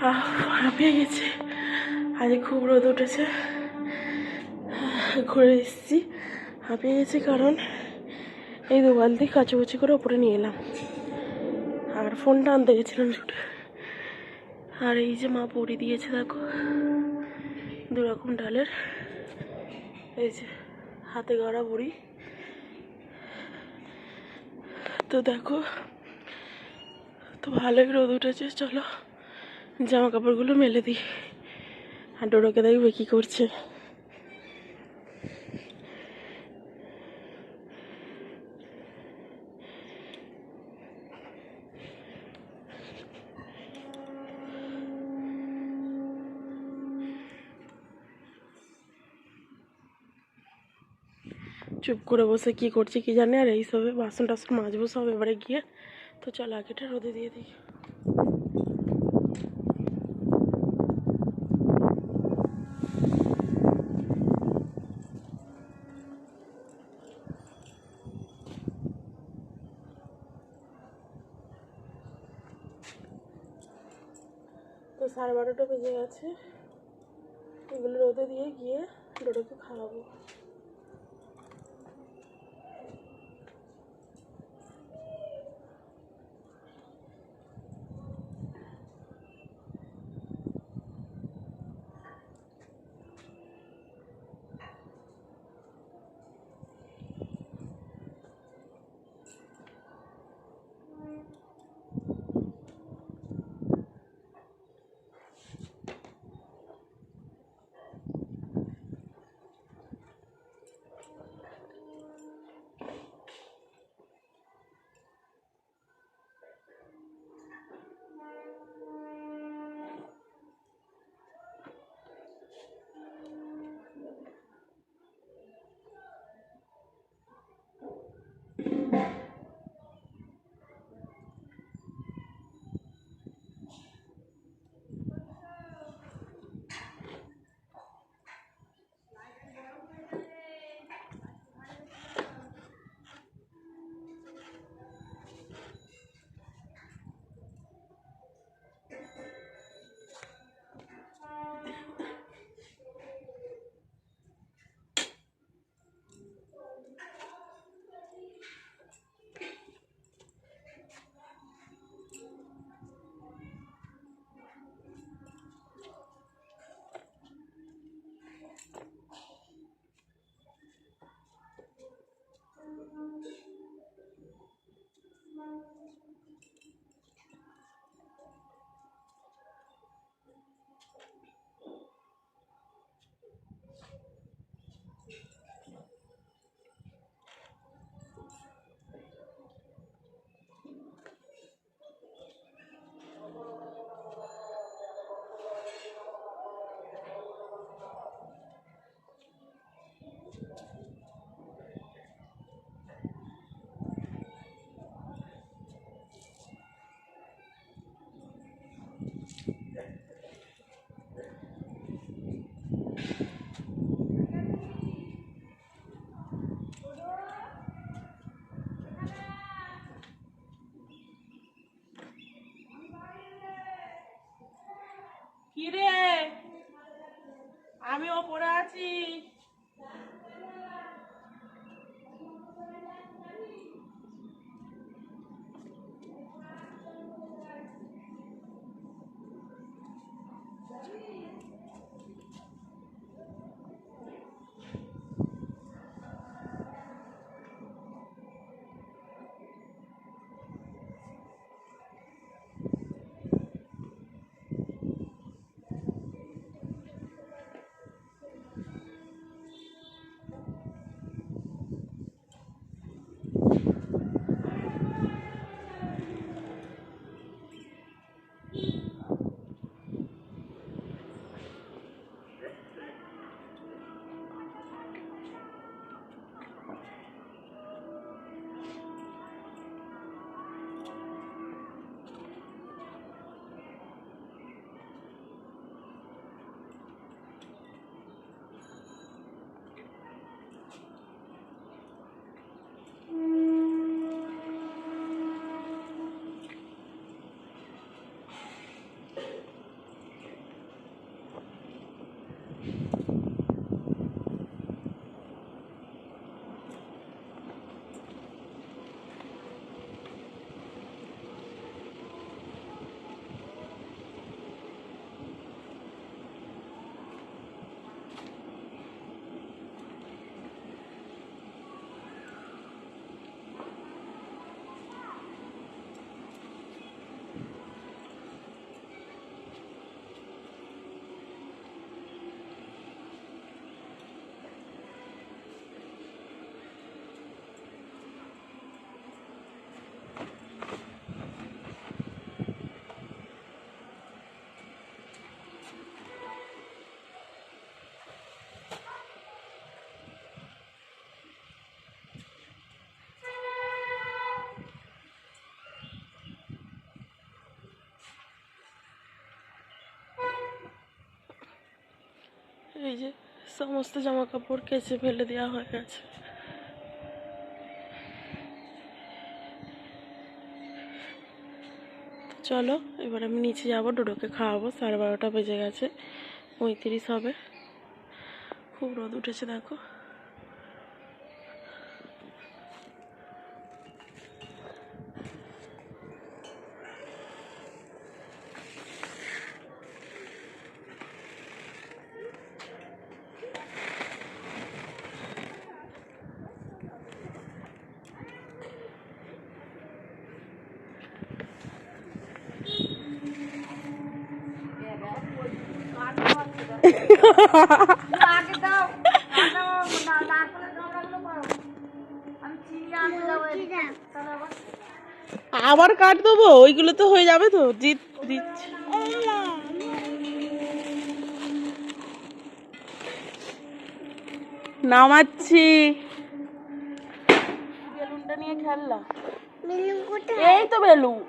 হাঁপিয়ে গেছে, আজ খুব রোদ উঠেছে, ঘুরে এসেছি। হাঁপিয়ে গেছে কারণ এই 2 বালতি কাচাকুচি করে ওপরে নিয়ে এলাম, আর ফোনটা আনতে গেছিলাম ছুটে। আর এই যে মা পরি দিয়েছে দেখো 2 রকম ডালের, এই যে হাতে গড়া বড়ি। তো দেখো তো ভালোই রোদ উঠেছে, চলো জামা কাপড়গুলো মেলে দিই। আর ডোডোকে দেখবে কি করছে। চুপ করে বসে কি করছে কি জানে, আর এই সবে বাসন টাসন মাজবো সব এবারে গিয়ে। তো চলো আগেটা রোদে দিয়ে দিই। তো 12:30 বেজে গেছে, এগুলো রোদে দিয়ে গিয়ে ডোডোকে খাওয়াবো। কিরে, আমি ওপরে আছি। এই যে সমস্ত জামা কাপড় কেচে ফেলে দেওয়া হয়ে গেছে। চলো এবার আমি নিচে যাবো, ডোডোকে খাওয়াবো। 12:30 বেজে গেছে, 35 হবে। খুব রোদ উঠেছে দেখো। আবার কাট দেবো, ওইগুলো তো হয়ে যাবে তো। দিচ্ছি, নামাচ্ছি। বেলুনটা নিয়ে খেললা? এই তো বেলুন।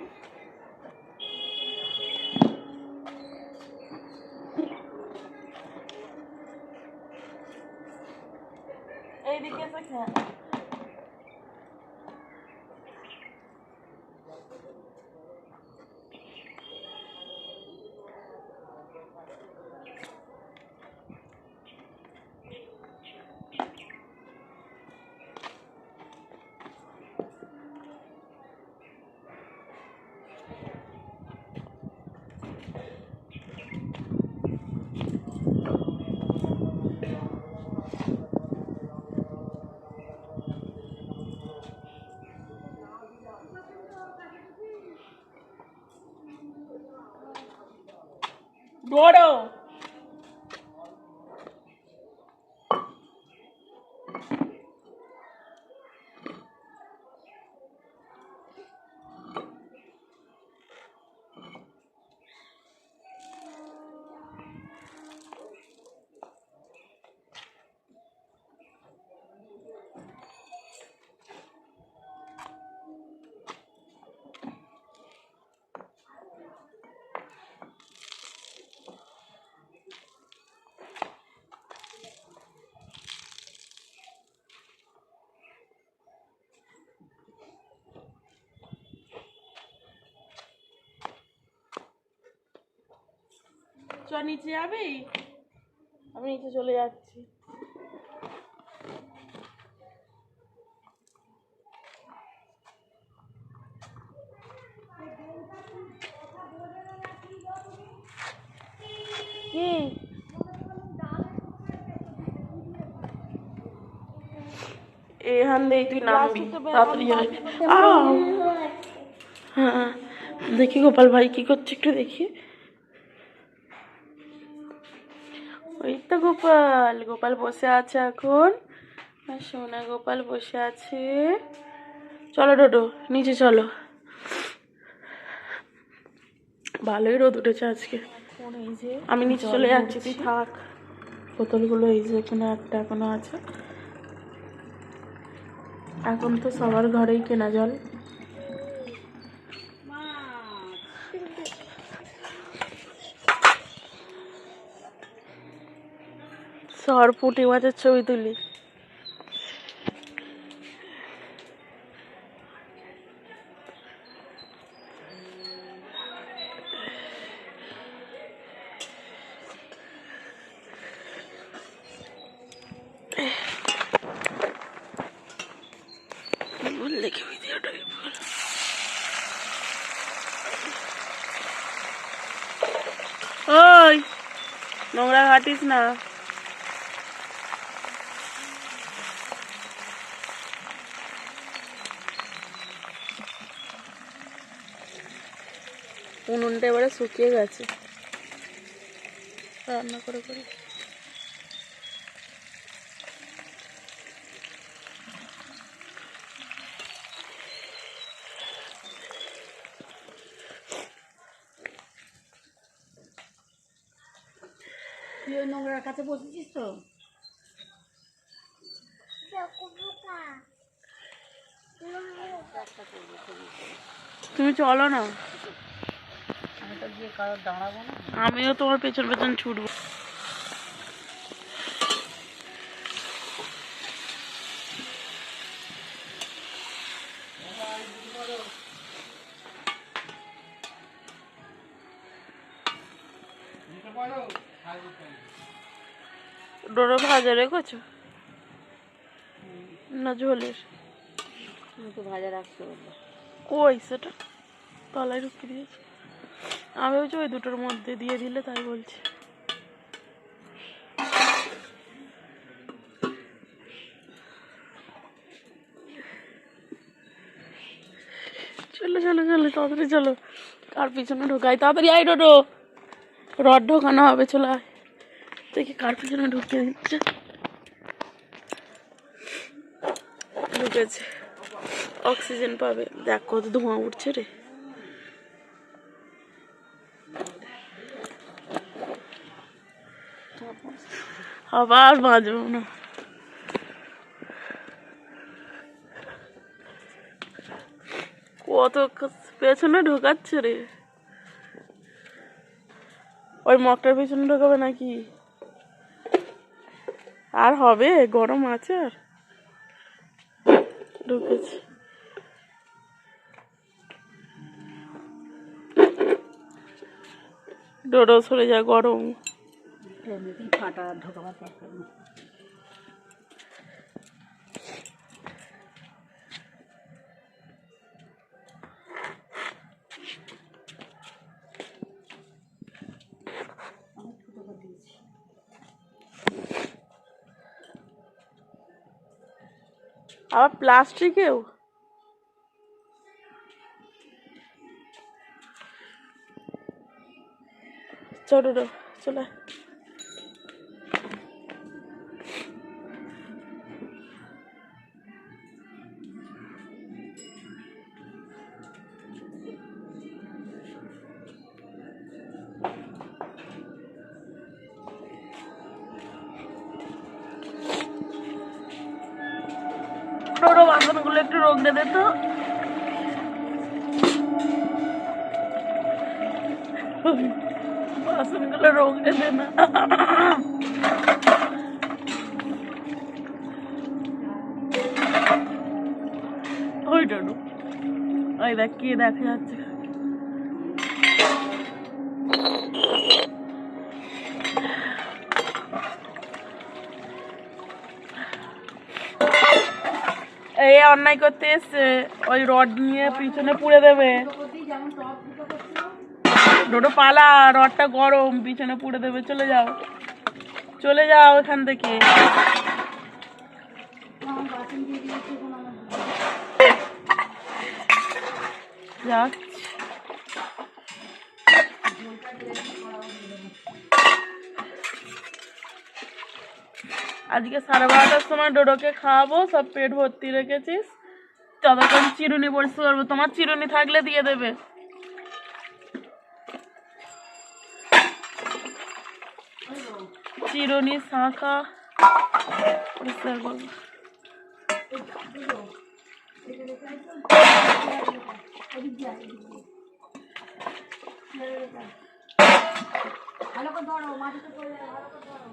এইদিকে এসে খেল। ডোডো চ, নিচে যাবি? আমি নিচে চলে যাচ্ছি। কি এখান দিয়ে তুই নামবি তাড়াতাড়ি আয়। হ্যাঁ দেখি গোপাল ভাই কি করছে, একটু দেখি। ওই তো গোপাল, গোপাল বসে আছে এখন। সোনা গোপাল বসে আছে। চলো ডোডো নিচে চলো। ভালোই রোদ উঠেছে আজকে। আমি নিচে চলে যাচ্ছি, তুই থাক। বোতলগুলো এই যে এখানে একটা এখনো আছে। এখন তো সবার ঘরেই কেনা জল। সর পুঁটি মাছের ছবি তুলি। দেখে ভিডিওটাকে ওই নোংরা ঘাটিস না। উনুনটা এবারে শুকিয়ে গেছে, রান্না করে করে। তুই ওই নোংরার কাছে বসেছিস তো? তুমি চলো না, আমি তো গিয়ে কারোর দাঁড়াবো না। আমিও তোমার পেছন পেছন ছুটবো। ডোরো ভাজা রেখেছো না ঝোলের? তুমি তো ভাজা রাখতে বললো। কই সেটা তলায় ঢুকিয়ে দিয়েছি। আমি ভাবছি ওই দুটোর মধ্যে দিয়ে দিলে, তাই বলছি। চলো চলো চলো তাড়াতাড়ি চলো, কার পিছনে ঢোকাই তাড়াতাড়ি। আই ডোডো, রড ঢোকানো হবে, চলে আয়। দেখি কার পিছনে ঢুকিয়ে দিচ্ছে। ঢুকেছে, অক্সিজেন পাবে। দেখ কত ধোঁয়া উঠছে রে। আবার বাঁচবো না। কত পেছনে ঢোকাচ্ছে রে। ওই মগটার পিছনে ঢোকাবে নাকি? আর হবে, গরম আছে। আর ঢুকেছে। ডোডো সরে যা, গরম। এমনিতেই ফাটা ঢোকাবার দরকার নেই। আবার প্লাস্টিকেও। চলো চলে। ডোডো বাসনগুলো একটু রোগড়ে দে তো। বাসনগুলো রোগড়ে দে না। ওই ডোডো, ওই দেখ কে দেখা যাচ্ছে। এই অন্যায় করতে এসছে, ওই রড নিয়ে পিছনে পুড়ে দেবে। ডোডো পালা, রডটা গরম, পিছনে পুড়ে দেবে। চলে যাও চলে যাও এখান থেকে। যাক, আজকে 12:30টার সময় ডোডোকে খাওয়াবো। সব পেট ভর্তি রেখেছিস, ততক্ষণ চিরুনি পরিষ্কার করবো। তোমার চিরুনি থাকলে দিয়ে দেবে। চিরুনি শাঁখা পরিষ্কার করবো। ভালো করে ধরো, মাটিতে পড়ে যাবে, ভালো করে ধরো।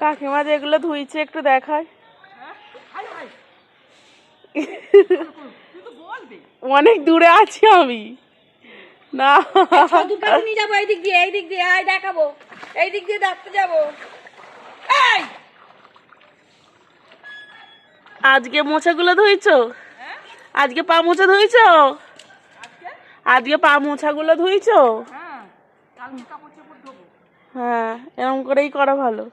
কাকিমা যেগুলো ধুইছে একটু দেখায়। অনেক দূরে আছি আমি। না নিয়ে যাবো এই দিক দিয়ে আয় দেখাবো, এই দিক দিয়ে দেখতে যাবো। এই আজকে মোছাগুলো ধুইছো? আজকে পা মোছা ধুইছো? আজকে পা মোছাগুলো ধুইছো? হ্যাঁ, এরকম করেই করা ভালো।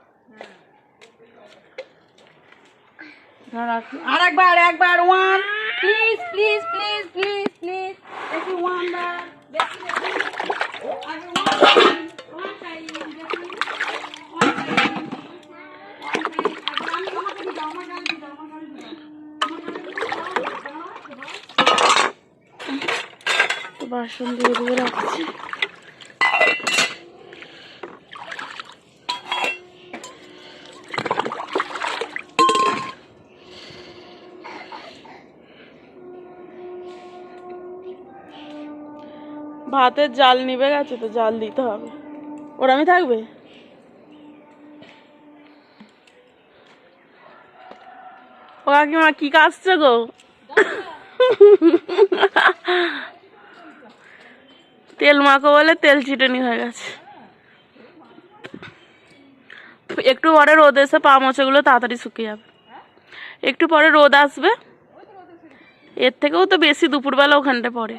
আর একবার one please please please please please দেখি ওয়ান বার বেশি আগে ওয়ান টাইম দেখি ওয়ান টাইম আমি আমাকে দি দাও আমার গাল দি দাও আমার গাল দি দাও বাসন ধুয়ে ধুয়ে রাখছি। ভাতের জাল নিভে গেছে তো, জাল দিতে হবে। ওরামি থাকবে? ও কাকিমা কি কাজছে গো? তেল মাখো বলে তেল চিটানি হয়ে গেছে। একটু পরে রোদ এসে পা মোছাগুলো তাড়াতাড়ি শুকিয়ে যাবে। একটু পরে রোদ আসবে, এর থেকেও তো বেশি দুপুরবেলা ওখানটা পড়ে।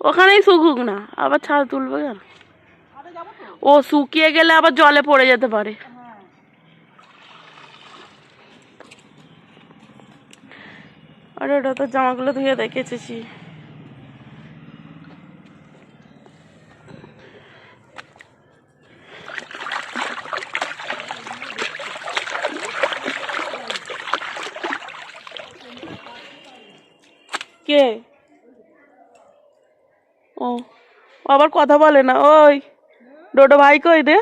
ওখানেই শুকুক না, আবার ছাদ তুলবে কেন? ও শুকিয়ে গেলে আবার জলে পড়ে যেতে পারে। আরে ওটা তো জামাগুলো ধুয়ে দেখেছি। কে? ও আবার কথা বলে না। ওই ডোডো ভাই কই রে?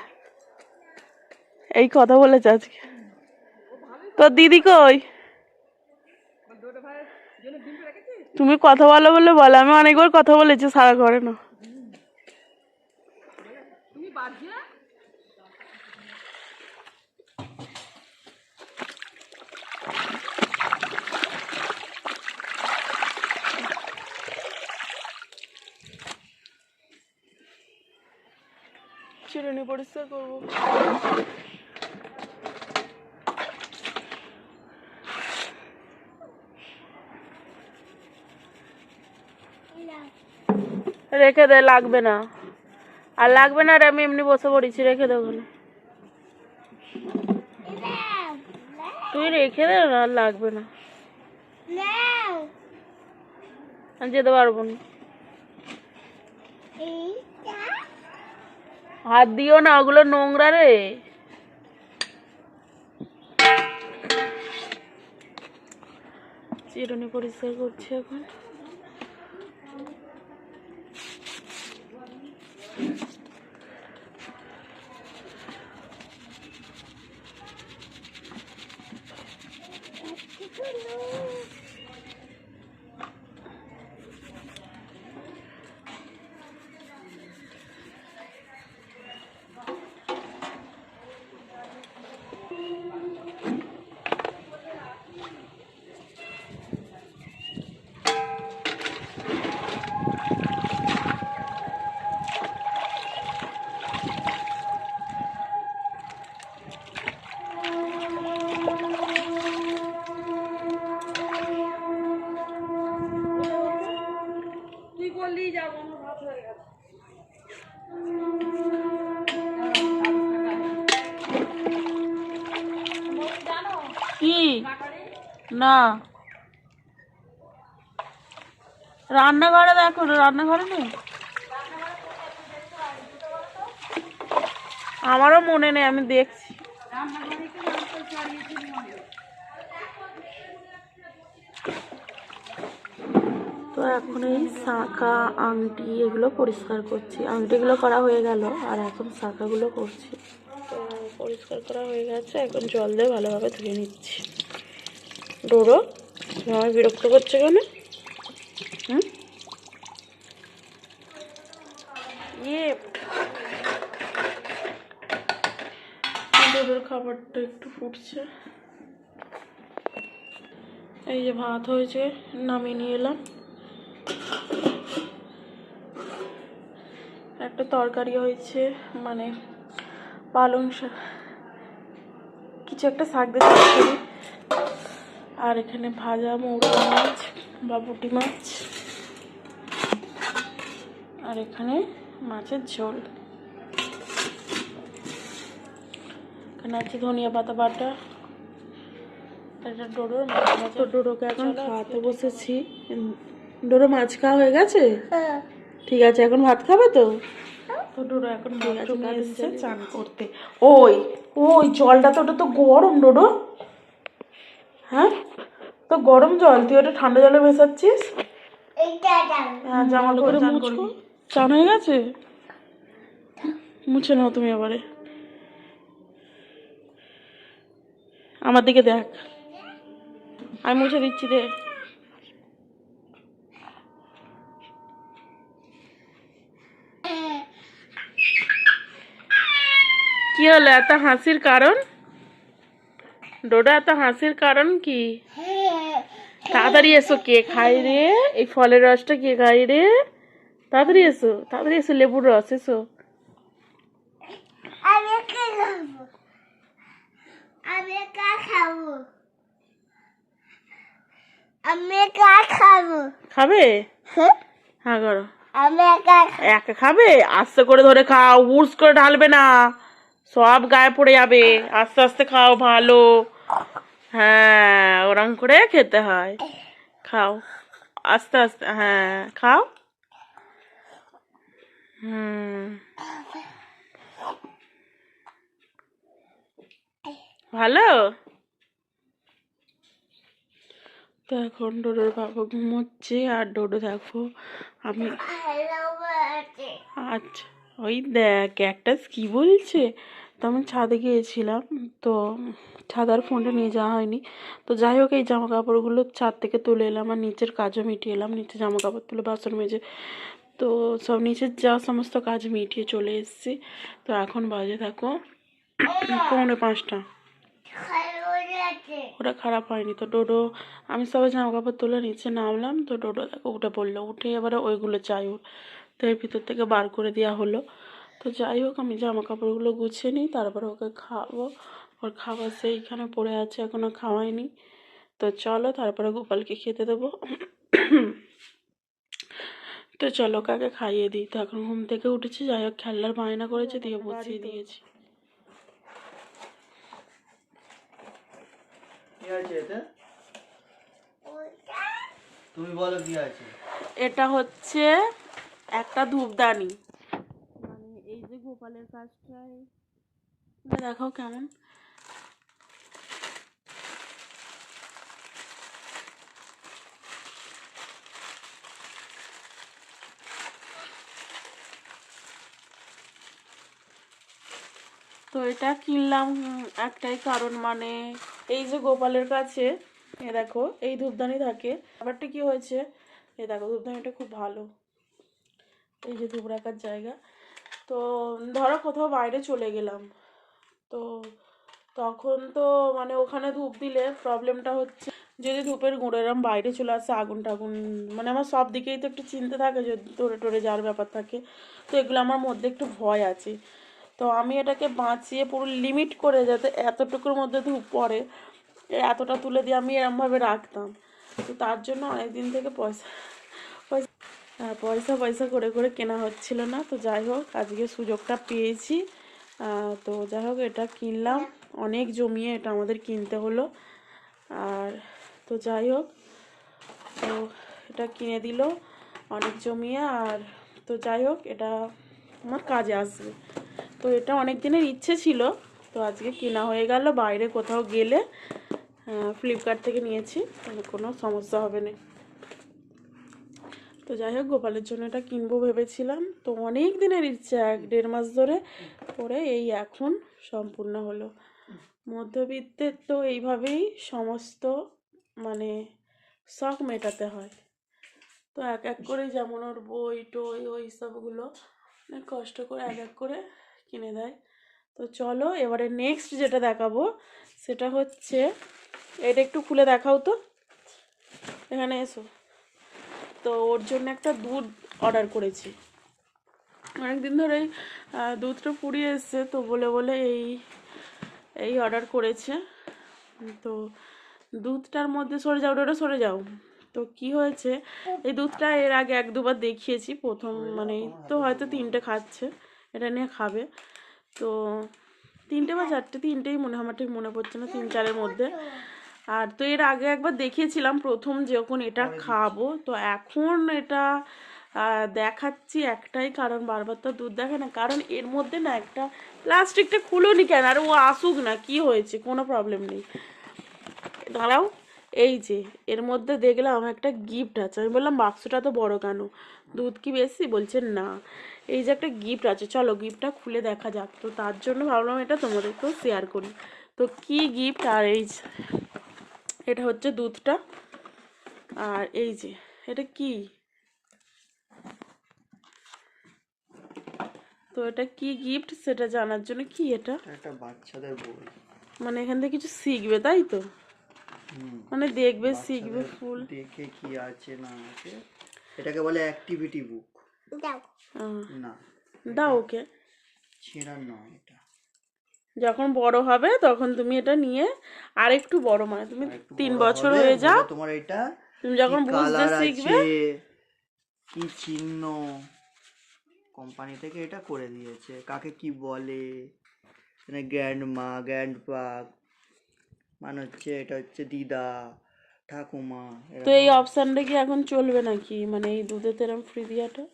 এই কথা বলেছে আজকে। তোর দিদি কই? তুমি কথা বলো বলে বলো, আমি অনেকবার কথা বলেছি, সারা ঘরে না। চিরুনি পরিষ্কার করবো। রেখে দে, লাগবে না আর লাগবে না। আর আমি এমনি বসে পড়েছি, রেখে দে ওখানে। তুই রেখে দে না, আর লাগবে না। আমি যেতে পারবো না। হাত দিও না, ওগুলো নোংরা রে। চিরুনি পরিষ্কার করছি এখন। কি না রান্নাঘরে দেখো, রান্নাঘরে নেই। আমারও মনে নেই, আমি দেখছি। তো এখন এই শাঁখা আংটি এগুলো পরিষ্কার করছি। আংটিগুলো করা হয়ে গেল, আর এখন শাঁখাগুলো করছি। তো পরিষ্কার করা হয়ে গেছে, এখন জল দিয়ে ভালোভাবে ধুয়ে নিচ্ছি। ডোরো আমার বিরক্ত করছে কেন? ডোরোর খাবারটা একটু ফুটছে। এই যে ভাত হয়েছে, নামিয়ে নিয়ে এলাম। একটা তরকারি হয়েছে, মানে পালং শাক, কি কিছু একটা শাক দিয়ে চাষ করি। আর এখানে ভাজা মৌরলা মাছ বা পুঁটি মাছ, আর এখানে মাছের ঝোল। এখানে আছে ধনিয়া পাতা বাটা। এটা ডোডোর মাছ। তো ডোডোকে এখন খাওয়াতে বসেছি। ডোডো মাছ খাওয়া হয়ে গেছে? ঠিক আছে, এখন ভাত খাবে তো? তো ডোডো এখন বাথরুমে এসেছে চান করতে। ওই ওই জলটা তো, ওটা তো গরম ডোডো। হ্যাঁ, তো গরম জল, তুই ওটা ঠান্ডা জলে মেশাচ্ছিস। হ্যাঁ, জামা করে চান করবি। চান হয়ে গেছে, মুছে নাও তুমি এবারে। আমার দিকে দেখ, আমি মুছে দিচ্ছি রে। কি হলো এত হাসির কারণ? ডোডা এত হাসির কারণ কি? তাড়াতাড়ি এসো, কে খাই রে এই ফলের রসটা? কে খাই রে? তাড়াতাড়ি এসো, তাড়াতাড়ি এসো, লেবুর রস এসো। খাবে? হ্যাঁ করো। একা খাবে? আস্তে করে ধরে খাও, উড়স করে ঢালবে না, সব গায়ে পড়ে যাবে। আস্তে আস্তে খাও, ভালো। হ্যাঁ, ওরম করে খেতে হয়। খাও আস্তে আস্তে, হ্যাঁ খাও। ভালো। তো এখন ডোডোর বাবা ঘুমোচ্ছে, আর ডোডো দেখো আমি, আচ্ছা ওই দেখ ক্যাকটাস কি বলছে। তো আমি ছাদে গিয়েছিলাম, তো ছাদ আর ফোনটা নিয়ে যাওয়া হয়নি। তো যাই হোক, এই জামা কাপড়গুলো ছাদ থেকে তুলে এলাম, আর নিচের কাজও মিটিয়ে এলাম। নিচে জামা কাপড় তুলে বাসন মেজে, তো সব নিচের যা সমস্ত কাজ মিটিয়ে চলে এসেছি। তো এখন বাজে থাকো 4:45। ওটা খারাপ হয়নি। তো ডোডো, আমি সবাই জামা কাপড় তুলে নিচে নামলাম, তো ডোডো দেখো উঠে পড়লো। উঠে এবারে ওইগুলো চাই ওর, তো এর ভিতর থেকে বার করে দেওয়া হলো। তো যাই হোক, আমি জামা কাপড়গুলো গুছিয়ে নিই, তারপরে ওকে খাওয়াবো। ওর খাবার সেইখানে পড়ে আছে, এখনো খাওয়াইনি। তো চলো তারপরে গোপালকে খেতে দেবো। তো চলো কাকে খাইয়ে দিই। তো এখন ঘুম থেকে উঠেছি, যাই হোক খেলার বায়না করেছে, দিয়ে বসিয়ে দিয়েছি। তুমি বলো কি আছে? এটা হচ্ছে একটা ধূপদানি, মানে এই যে গোপালের কাজটায় দেখাও কেমন। তো এটা কিনলাম একটাই কারণ, মানে এই যে গোপালের কাছে এ দেখো এই ধূপদানি থাকে। ব্যাপারটা কি হয়েছে, এ দেখো ধূপদানিটা খুব ভালো, এই যে ধূপ রাখার জায়গা। তো ধরো কোথাও বাইরে চলে গেলাম, তো তখন তো মানে ওখানে ধূপ দিলে প্রবলেমটা হচ্ছে, যদি ধূপের গুঁড়ো এরম বাইরে চলে আসে, আগুন টাগুন, মানে আমার সব দিকেই তো একটু চিন্তা থাকে, যদি টরে টরে যাওয়ার ব্যাপার থাকে। তো এগুলো আমার মধ্যে একটু ভয় আছে। তো আমি এটাকে বাঁচিয়ে পুরো লিমিট করে, যাতে এতটুকুর মধ্যে ধূপ পড়ে, এতটা তুলে দিয়ে আমি এরমভাবে রাখতাম। তো তার জন্য অনেক দিন থেকে পয়সা পয়সা পয়সা পয়সা করে করে কেনা হচ্ছিল না। তো যাই হোক আজকে সুযোগটা পেয়েছি। তো যাই হোক এটা কিনলাম, অনেক জমিয়ে এটা আমাদের কিনতে হলো। আর তো যাই হোক, তো এটা কিনে দিল অনেক জমিয়ে। আর তো যাই হোক এটা আমার কাজে আসবে। তো এটা অনেক দিনের ইচ্ছে ছিল, তো আজকে কেনা হয়ে গেল। বাইরে কোথাও গেলে ফ্লিপকার্ট থেকে নিয়েছি, কোনো সমস্যা হবে না। তো যাই হোক গোপালের জন্য এটা কিনবো ভেবেছিলাম, তো অনেক দিনের ইচ্ছে, 1-1.5 মাস ধরে পরে এই এখন সম্পূর্ণ হলো। মধ্যবিত্তের তো এইভাবেই সমস্ত মানে শখ মেটাতে হয়। তো এক এক করে যেমন ওর বই টই ওই সবগুলো অনেক কষ্ট করে এক এক করে কিনে দেয়। তো চলো এবারে নেক্সট যেটা দেখাবো সেটা হচ্ছে, এটা একটু খুলে দেখাও তো, এখানে এসো। তো ওর জন্য একটা দুধ অর্ডার করেছি, অনেকদিন ধরেই দুধটা পুড়িয়ে এসছে। তো বলে বলে এই এই অর্ডার করেছে। তো দুধটার মধ্যে সরে যাও, ওটা সরে যাও। তো কি হয়েছে, এই দুধটা এর আগে 1-2 বার দেখিয়েছি। প্রথম মানে এই তো হয়তো 3টে খাচ্ছে, এটা নিয়ে খাবে। তো 3টে বা 4টে, 3টেই মনে হয়, আমার ঠিক মনে পড়ছে না, 3-4-এর মধ্যে। আর তো এর আগে একবার দেখিয়েছিলাম প্রথম যখন এটা খাবো। তো এখন এটা দেখাচ্ছি একটাই কারণ, বারবার তো দুধ দেখে না, কারণ এর মধ্যে না একটা প্লাস্টিকটা খুলোনি কেন, আর ও আসুক না, কি হয়েছে, কোনো প্রবলেম নেই, দাঁড়াও। এই যে এর মধ্যে দেখলাম একটা গিফট আছে, আমি বললাম বাক্সটা তো বড় কেন, দুধ কি বেশি, বলছে না এই যে একটা গিফট আছে, চলো গিফটটা খুলে দেখা যাক। তো তার জন্য ভাবলাম এটা তোমাদেরকেও শেয়ার করি। তো কি গিফট, আর এই যে এটা হচ্ছে দুধটা, আর এই যে এটা কি, তো এটা কি গিফট সেটা জানার জন্য, কি এটা একটা বাচ্চাদের বই। মানে এখান থেকে কিছু শিখবে তাই তো, মানে দেখবে শিখবে বাচ্চাদের ফুল। দেখে কি আছে না আছে, এটাকে বলে অ্যাক্টিভিটি বুক। না, দাও ওকে, ছেঁড়ার নয় এটা। যখন বড় হবে তখন তুমি এটা নিয়ে আর একটু বড়, মানে তুমি একটু 3 বড় বছর হবে, হয়ে যাও, বলে তোমার এটা তুমি যখন কি বুঝতে কালার শিখবে, আছে, কি চিহ্ন, কোম্পানি থেকে এটা করে দিয়েছে, কাকে কি বলে, মানে গ্র্যান্ড মা, গ্র্যান্ড পা, মানে হচ্ছে এটা হচ্ছে দিদা, ঠাকুমা, তো এই অপশনটা কি এখন চলবে নাকি, মানে এই দুধের এরম ফ্রি দিয়াটা?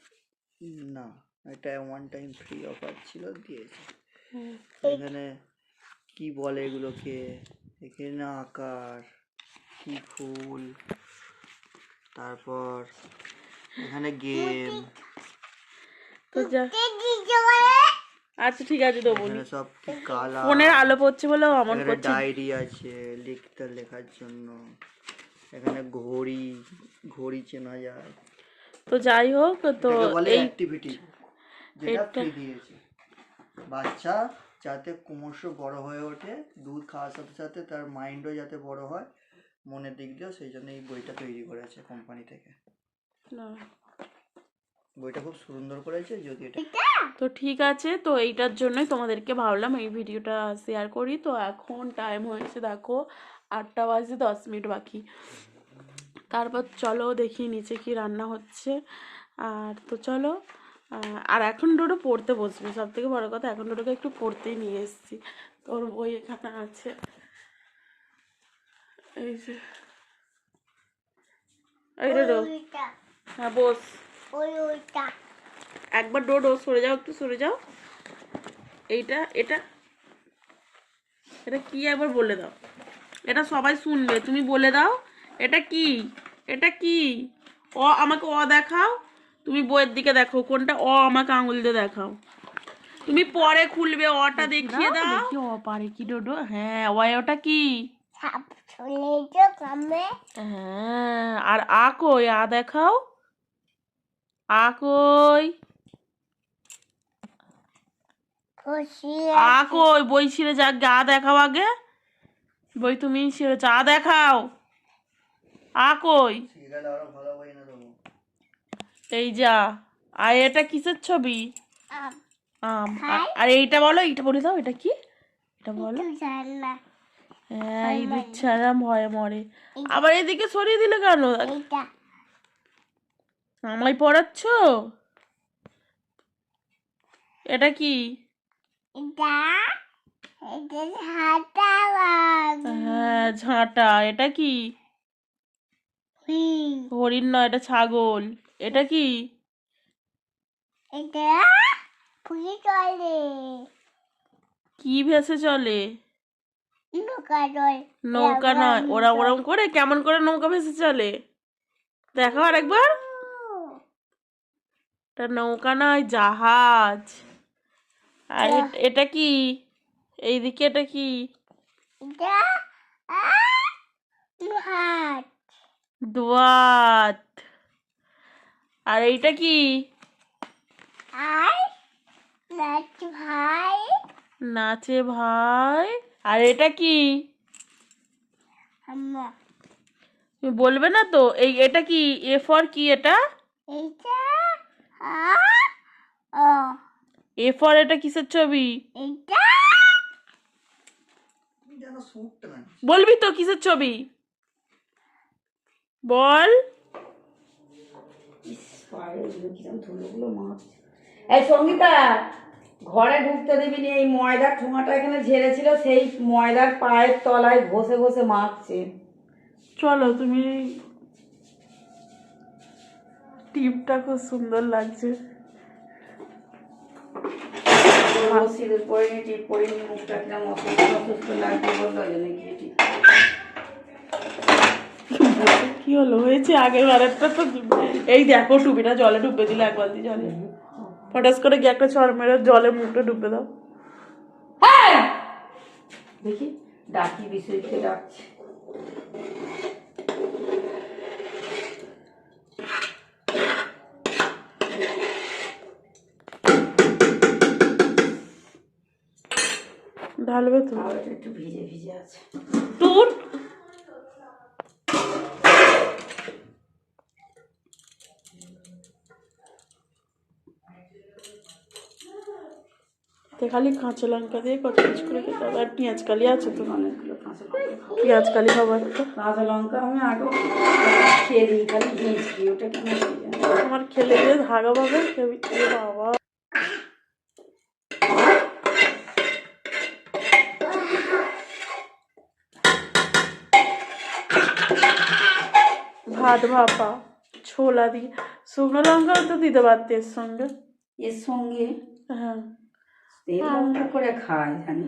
না, এটা ওয়ান টাইম ফ্রি অফার ছিল, দিয়েছে। হুম। এখানে কি বলে এগুলোকে, এখানে আকার, কি ফুল, তারপর এখানে গেম, তো যা, আচ্ছা ঠিক আছে দেবো নি, এখানে সব কি কালার, ফোনের আলো পড়ছে বলে অমন এখানে করছে। ডায়েরি আছে লেখার জন্য, এখানে ঘড়ি, ঘড়ি চেনা যায়। তো যাই হোক, তো এটাকে বলে এই অ্যাক্টিভিটি, যেটা এটা ফ্রি দিয়েছে। বাচ্চা যাতে ক্রমশ বড় হয়ে ওঠে, দুধ খাওয়ার সাথে সাথে তার মাইন্ডও যাতে বড় হয়, মনের দিক দিয়েও, সেই জন্য এই বইটা তৈরি করেছে কোম্পানি থেকে। না, বইটা খুব সুন্দর করেছে, যদি এটা তো ঠিক আছে, তো এইটার জন্যই তোমাদেরকে ভাবলাম এই ভিডিওটা শেয়ার করি। তো এখন টাইম হয়েছে দেখো 8টা বাজে 10 মিনিট বাকি। তারপর চলো দেখি নিচে কি রান্না হচ্ছে। আর তো চলো, আর এখন ডোডো পড়তে বসবে, সব থেকে বড় কথা এখন ডোডোকে একটু পড়তেই নিয়ে এসেছি। তোর বই এখানে আছে, এই যে, এই ডোডো, হ্যাঁ বস, একবার ডোডো সরে যাও, একটু সরে যাও। এইটা এটা এটা কি একবার বলে দাও, এটা সবাই শুনবে, তুমি বলে দাও এটা কি, এটা কি, আমাকে দেখাও, তুমি বইয়ের দিকে দেখো কোনটা, আমাকে আঙুল দিয়ে দেখাও, তুমি পরে খুলবে, টা দেখিয়ে দাও, দেখি পারে কি ডোডো, হ্যাঁ ওটা কি, হ্যাঁ, আর কই, দেখাও, কই, কই, বই ছিঁড়ে যাক, দেখাও আগে, বই তুমি ছিঁড়েছ, দেখাও, কই, আরো ভালো বই এনে দেবো। এই যা, আর এটা কিসের ছবি, আম, আর এইটা বলো, এইটা বলে দাও, এটা কি, এটা বলো, হ্যাঁ ইঁদুর ছাড়া ভয়ে মরে, আবার এদিকে সরিয়ে দিলে কেন, আমায় পড়াচ্ছ, এটা কি, হ্যাঁ ঝাঁটা, এটা কি, হরিণ নয়, এটা ছাগল, এটা কি, কি ভেসে চলে, নৌকা নয়, ওরম করে, কেমন করে নৌকা ভেসে চলে, দেখো আর একবার, এটা নৌকা নয়, জাহাজ, আর এটা কি, এইদিকে এটা কি, দোয়াত, আর এইটা কি, নাচে ভাই, আর এটা কি, তুমি বলবে না তো, এটা কি, এ ফর কি, এটা এ ফর, এটা কিসের ছবি, স্যুটটা না বলবি তো কিসের ছবি বল। এই সঙ্গীতা, ঘরে ঢুকতে দিবি নি, এই ময়দার ঠোঙাটা এখানে ঝেড়েছিল, সেই ময়দার পায়ের তলায় ঘষে ঘষে মাখছে। চলো, তুমি টিপটা খুব সুন্দর লাগছে। সিঁদুর পরিনি, টিপ পরিনি, মুখটা কিরম অসুস্থ লাগছে বললো, ওই জন্য গিয়ে টিপ। কি হলো, হয়েছে আগের বারেরটা তো। এই দেখো টুপিটা জলে ডুবে দিলে, এক বালতি জলে ফটাস করে গিয়ে একটা চড় মেরে জলে মুখটা ডুবে দাও। দেখি ডাকি, বিশ্বজিৎকে ডাকছে। ঢালবে তো একটু ভিজে ভিজে আছে। তোর খালি কাঁচা লঙ্কা দিয়ে কত কিছু করে খেতে হবে। আর পেঁয়াজ কালি আছে তো, অনেকগুলো কাঁচা লঙ্কা, পেঁয়াজ কালি খাবো একটা। কাঁচা লঙ্কা আমি আগে খেয়ে দিই, খালি ভিজকি, ওটা কেন আমার খেলে দিয়ে ধাগা পাবে বাবা। ভাত ভাপা ছোলা দিয়ে, শুকনো লঙ্কাও তো দিতে পারতে এর সঙ্গে। এর সঙ্গে হ্যাঁ, তেল লঙ্কা করে খায় জানি,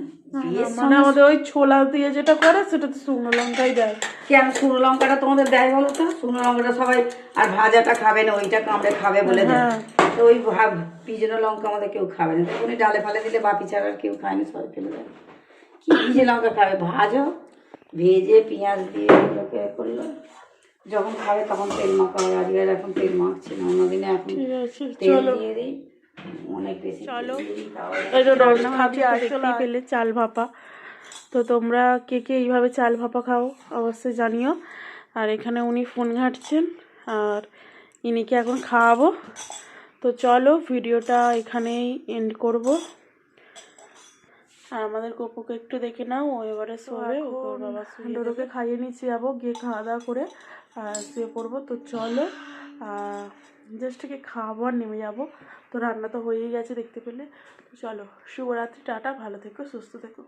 মানে আমাদের ওই ছোলা দিয়ে যেটা করে সেটা তো শুকনো লঙ্কাই দেয়। কেন শুকনো লঙ্কাটা তোমাদের দেয় বলো তো? শুকনো লঙ্কাটা সবাই আর ভাজাটা খাবে না, ওইটা কামড়ে খাবে বলে দেয়। তো ওই ভিজানো লঙ্কা আমাদের কেউ খাবে না, উনি ডালে ফালে দিলে বাপি ছাড়া আর কেউ খায়নি, সবাই ফেলে দেয়। কি ভিজে লঙ্কা খাবে? ভাজো, ভেজে পেঁয়াজ দিয়ে ওগুলোকে করলো, যখন খাবে তখন তেল মাখা হয়। আজকে আর এখন তেল মাখছি না, অন্যদিনে এখন ঠিক আছে, তেল চলো দিয়ে দিই অনেক বেশি। চলো। তাহলে পেলে চাল ভাপা, তো তোমরা কে কে এইভাবে চাল ভাপা খাও অবশ্যই জানিও। আর এখানে উনি ফোন ঘাঁটছেন, আর ইনিকে এখন খাওয়াবো। তো চলো ভিডিওটা এখানেই এন্ড করব। আর আমাদের গপুকে একটু দেখে নাও, ও এবারে শোবে, ওর বাবা ডোডোকে খাইয়ে নিচে যাবো, গিয়ে খাওয়া দাওয়া করে শুয়ে পড়বো। তো চলো জাস্ট থেকে খাওয়াবো আর নেমে যাবো। তো রান্না তো হয়েই গেছে দেখতে পেলে। তো চলো, শুভরাত্রি, টাটা, ভালো থেকো, সুস্থ থেকো।